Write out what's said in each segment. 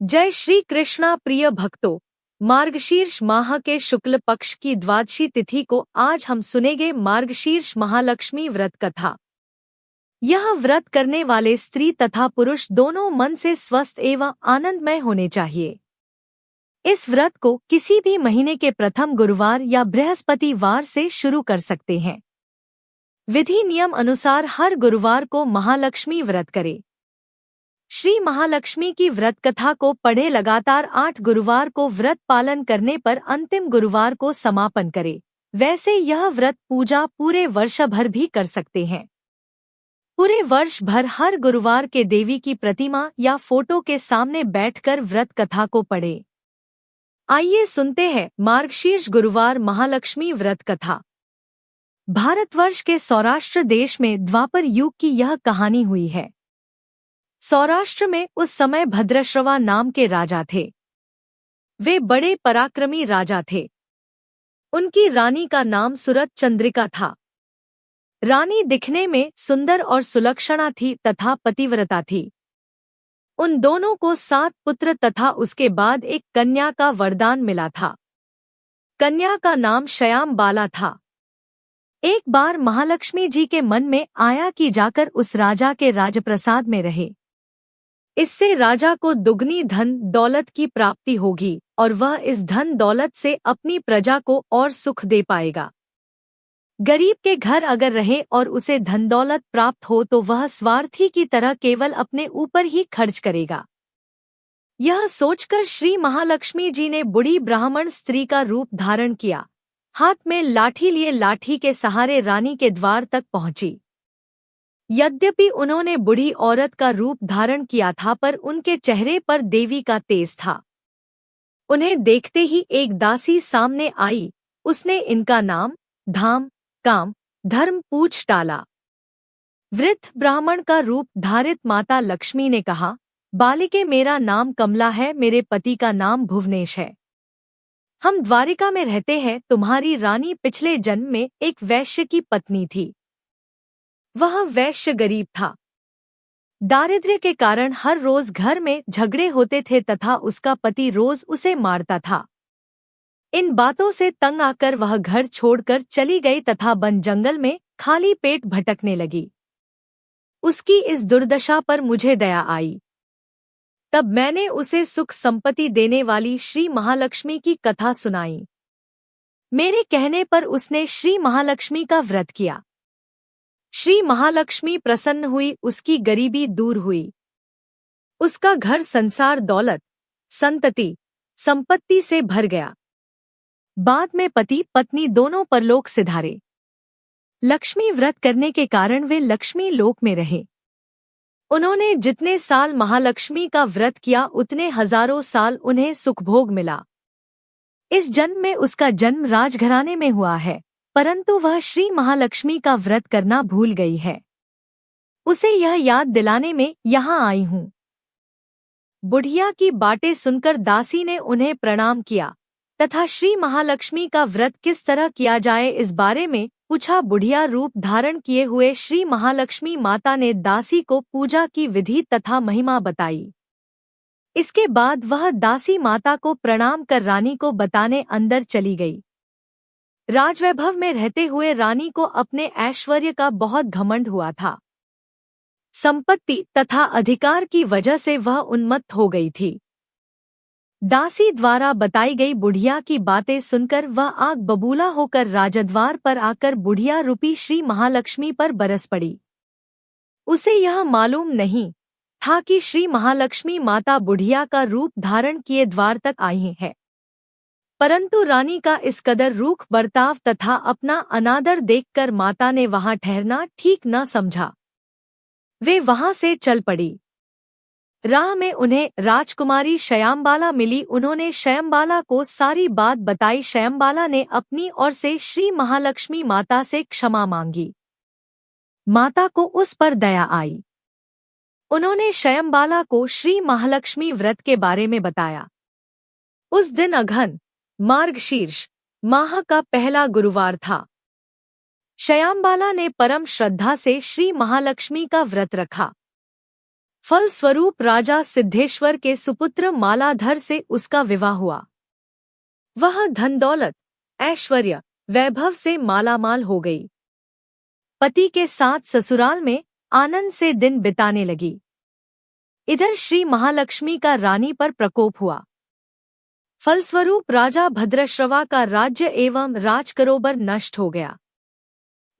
जय श्री कृष्णा प्रिय भक्तों। मार्गशीर्ष माह के शुक्ल पक्ष की द्वादशी तिथि को आज हम सुनेंगे मार्गशीर्ष महालक्ष्मी व्रत कथा। यह व्रत करने वाले स्त्री तथा पुरुष दोनों मन से स्वस्थ एवं आनंदमय होने चाहिए। इस व्रत को किसी भी महीने के प्रथम गुरुवार या बृहस्पतिवार से शुरू कर सकते हैं। विधि नियम अनुसार हर गुरुवार को महालक्ष्मी व्रत करें। श्री महालक्ष्मी की व्रत कथा को पढ़े। लगातार 8 गुरुवार को व्रत पालन करने पर अंतिम गुरुवार को समापन करें। वैसे यह व्रत पूजा पूरे वर्ष भर भी कर सकते हैं। पूरे वर्ष भर हर गुरुवार के देवी की प्रतिमा या फोटो के सामने बैठकर व्रत कथा को पढ़ें। आइए सुनते हैं मार्गशीर्ष गुरुवार महालक्ष्मी व्रत कथा। भारतवर्ष के सौराष्ट्र देश में द्वापर युग की यह कहानी हुई है। सौराष्ट्र में उस समय भद्रश्रवा नाम के राजा थे। वे बड़े पराक्रमी राजा थे। उनकी रानी का नाम सुरत चंद्रिका था। रानी दिखने में सुंदर और सुलक्षणा थी तथा पतिव्रता थी। उन दोनों को 7 पुत्र तथा उसके बाद एक कन्या का वरदान मिला था। कन्या का नाम श्यामबाला था। एक बार महालक्ष्मी जी के मन में आया कि जाकर उस राजा के राजप्रसाद में रहे। इससे राजा को दुगनी धन दौलत की प्राप्ति होगी और वह इस धन दौलत से अपनी प्रजा को और सुख दे पाएगा। गरीब के घर अगर रहे और उसे धन दौलत प्राप्त हो तो वह स्वार्थी की तरह केवल अपने ऊपर ही खर्च करेगा। यह सोचकर श्री महालक्ष्मी जी ने बूढ़ी ब्राह्मण स्त्री का रूप धारण किया। हाथ में लाठी लिए लाठी के सहारे रानी के द्वार तक पहुंची। यद्यपि उन्होंने बूढ़ी औरत का रूप धारण किया था पर उनके चेहरे पर देवी का तेज था। उन्हें देखते ही एक दासी सामने आई। उसने इनका नाम, धाम, काम, धर्म पूछ डाला। वृद्ध ब्राह्मण का रूप धारित माता लक्ष्मी ने कहा, बालिके मेरा नाम कमला है, मेरे पति का नाम भुवनेश है। हम द्वारिका में रहते हैं। तुम्हारी रानी पिछले जन्म में एक वैश्य की पत्नी थी। वह वैश्य गरीब था। दारिद्र्य के कारण हर रोज घर में झगड़े होते थे तथा उसका पति रोज उसे मारता था। इन बातों से तंग आकर वह घर छोड़कर चली गई तथा वन जंगल में खाली पेट भटकने लगी। उसकी इस दुर्दशा पर मुझे दया आई। तब मैंने उसे सुख संपत्ति देने वाली श्री महालक्ष्मी की कथा सुनाई। मेरे कहने पर उसने श्री महालक्ष्मी का व्रत किया। श्री महालक्ष्मी प्रसन्न हुई, उसकी गरीबी दूर हुई। उसका घर संसार दौलत, संतति, संपत्ति से भर गया। बाद में पति पत्नी दोनों परलोक सिधारे। लक्ष्मी व्रत करने के कारण वे लक्ष्मी लोक में रहे। उन्होंने जितने साल महालक्ष्मी का व्रत किया उतने हजारों साल उन्हें सुखभोग मिला। इस जन्म में उसका जन्म राजघराने में हुआ है, परंतु वह श्री महालक्ष्मी का व्रत करना भूल गई है। उसे यह याद दिलाने में यहाँ आई हूँ। बुढ़िया की बातें सुनकर दासी ने उन्हें प्रणाम किया तथा श्री महालक्ष्मी का व्रत किस तरह किया जाए इस बारे में पूछा। बुढ़िया रूप धारण किए हुए श्री महालक्ष्मी माता ने दासी को पूजा की विधि तथा महिमा बताई। इसके बाद वह दासी माता को प्रणाम कर रानी को बताने अंदर चली गई। राजवैभव में रहते हुए रानी को अपने ऐश्वर्य का बहुत घमंड हुआ था। संपत्ति तथा अधिकार की वजह से वह उन्मत्त हो गई थी। दासी द्वारा बताई गई बुढ़िया की बातें सुनकर वह आग बबूला होकर राजद्वार पर आकर बुढ़िया रूपी श्री महालक्ष्मी पर बरस पड़ी। उसे यह मालूम नहीं था कि श्री महालक्ष्मी माता बुढ़िया का रूप धारण किए द्वार तक आई है। परंतु रानी का इस कदर रूख बर्ताव तथा अपना अनादर देखकर माता ने वहां ठहरना ठीक न समझा। वे वहां से चल पड़ी। राह में उन्हें राजकुमारी श्यामबाला मिली। उन्होंने श्यामबाला को सारी बात बताई। श्यामबाला ने अपनी ओर से श्री महालक्ष्मी माता से क्षमा मांगी। माता को उस पर दया आई। उन्होंने श्यामबाला को श्री महालक्ष्मी व्रत के बारे में बताया। उस दिन अघन मार्गशीर्ष माह का पहला गुरुवार था। श्यामबाला ने परम श्रद्धा से श्री महालक्ष्मी का व्रत रखा। फलस्वरूप राजा सिद्धेश्वर के सुपुत्र मालाधर से उसका विवाह हुआ। वह धन दौलत, ऐश्वर्य, वैभव से मालामाल हो गई। पति के साथ ससुराल में आनंद से दिन बिताने लगी। इधर श्री महालक्ष्मी का रानी पर प्रकोप हुआ। फलस्वरूप राजा भद्रश्रवा का राज्य एवं राजकरोबर नष्ट हो गया।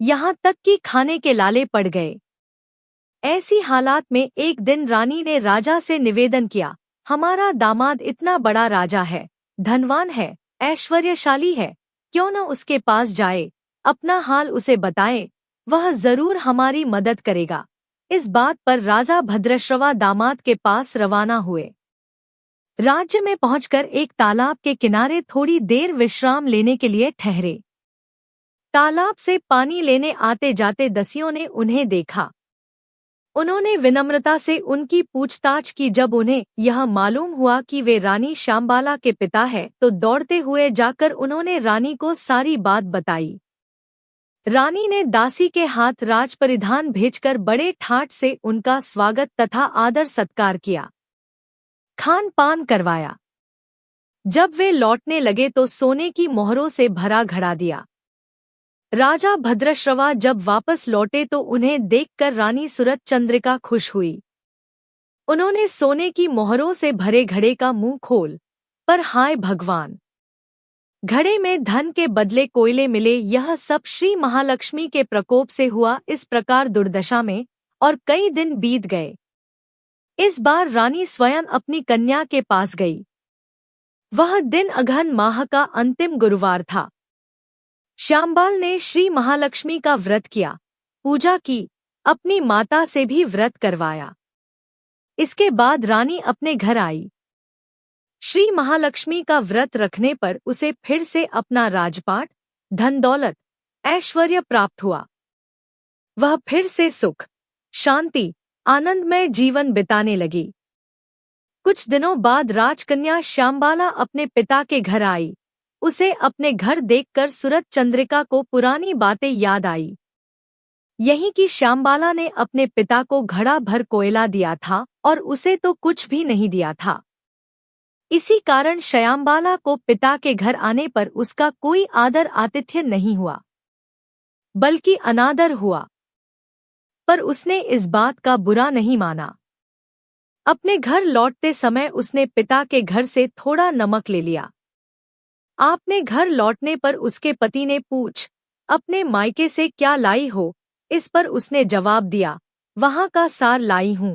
यहाँ तक कि खाने के लाले पड़ गए। ऐसी हालात में एक दिन रानी ने राजा से निवेदन किया, हमारा दामाद इतना बड़ा राजा है, धनवान है, ऐश्वर्यशाली है, क्यों न उसके पास जाए, अपना हाल उसे बताए, वह जरूर हमारी मदद करेगा। इस बात पर राजा भद्रश्रवा दामाद के पास रवाना हुए। राज्य में पहुंचकर एक तालाब के किनारे थोड़ी देर विश्राम लेने के लिए ठहरे। तालाब से पानी लेने आते जाते दसियों ने उन्हें देखा। उन्होंने विनम्रता से उनकी पूछताछ की। जब उन्हें यह मालूम हुआ कि वे रानी श्यामबाला के पिता हैं, तो दौड़ते हुए जाकर उन्होंने रानी को सारी बात बताई। रानी ने दासी के हाथ राजपरिधान भेजकर बड़े ठाट से उनका स्वागत तथा आदर सत्कार किया, खान पान करवाया। जब वे लौटने लगे तो सोने की मोहरों से भरा घड़ा दिया। राजा भद्रश्रवा जब वापस लौटे तो उन्हें देखकर रानी सूरत चंद्रिका खुश हुई। उन्होंने सोने की मोहरों से भरे घड़े का मुंह खोल, पर हाय भगवान, घड़े में धन के बदले कोयले मिले। यह सब श्री महालक्ष्मी के प्रकोप से हुआ। इस प्रकार दुर्दशा में और कई दिन बीत गए। इस बार रानी स्वयं अपनी कन्या के पास गई। वह दिन अघन माह का अंतिम गुरुवार था। श्यामबाल ने श्री महालक्ष्मी का व्रत किया, पूजा की, अपनी माता से भी व्रत करवाया। इसके बाद रानी अपने घर आई। श्री महालक्ष्मी का व्रत रखने पर उसे फिर से अपना राजपाट, धन दौलत, ऐश्वर्य प्राप्त हुआ। वह फिर से सुख, शांति, आनंदमय जीवन बिताने लगी। कुछ दिनों बाद राजकन्या श्यामबाला अपने पिता के घर आई। उसे अपने घर देखकर सूरत चंद्रिका को पुरानी बातें याद आई। यही कि श्यामबाला ने अपने पिता को घड़ा भर कोयला दिया था और उसे तो कुछ भी नहीं दिया था। इसी कारण श्यामबाला को पिता के घर आने पर उसका कोई आदर आतिथ्य नहीं हुआ, बल्कि अनादर हुआ। पर उसने इस बात का बुरा नहीं माना। अपने घर लौटते समय उसने पिता के घर से थोड़ा नमक ले लिया। आपने घर लौटने पर उसके पति ने पूछ, अपने मायके से क्या लाई हो? इस पर उसने जवाब दिया, वहां का सार लाई हूं।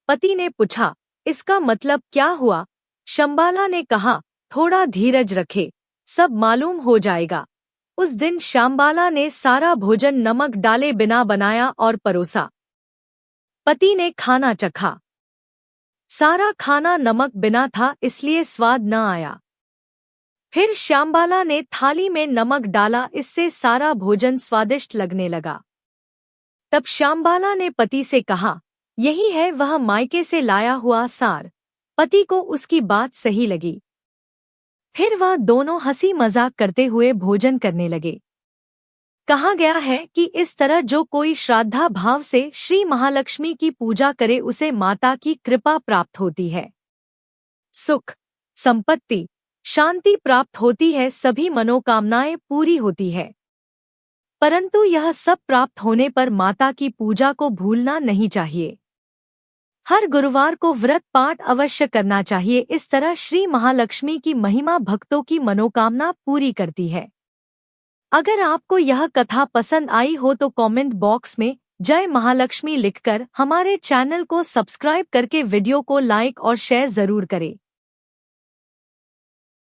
पति ने पूछा, इसका मतलब क्या हुआ? श्यामबाला ने कहा, थोड़ा धीरज रखे, सब मालूम हो जाएगा। उस दिन श्यामबाला ने सारा भोजन नमक डाले बिना बनाया और परोसा। पति ने खाना चखा। सारा खाना नमक बिना था, इसलिए स्वाद न आया। फिर श्यामबाला ने थाली में नमक डाला, इससे सारा भोजन स्वादिष्ट लगने लगा। तब श्यामबाला ने पति से कहा, यही है वह मायके से लाया हुआ सार। पति को उसकी बात सही लगी। फिर वह दोनों हंसी मजाक करते हुए भोजन करने लगे। कहा गया है कि इस तरह जो कोई श्रद्धा भाव से श्री महालक्ष्मी की पूजा करे उसे माता की कृपा प्राप्त होती है, सुख, संपत्ति, शांति प्राप्त होती है, सभी मनोकामनाएं पूरी होती है। परंतु यह सब प्राप्त होने पर माता की पूजा को भूलना नहीं चाहिए। हर गुरुवार को व्रत पाठ अवश्य करना चाहिए। इस तरह श्री महालक्ष्मी की महिमा भक्तों की मनोकामना पूरी करती है। अगर आपको यह कथा पसंद आई हो तो कमेंट बॉक्स में जय महालक्ष्मी लिखकर हमारे चैनल को सब्सक्राइब करके वीडियो को लाइक और शेयर जरूर करें।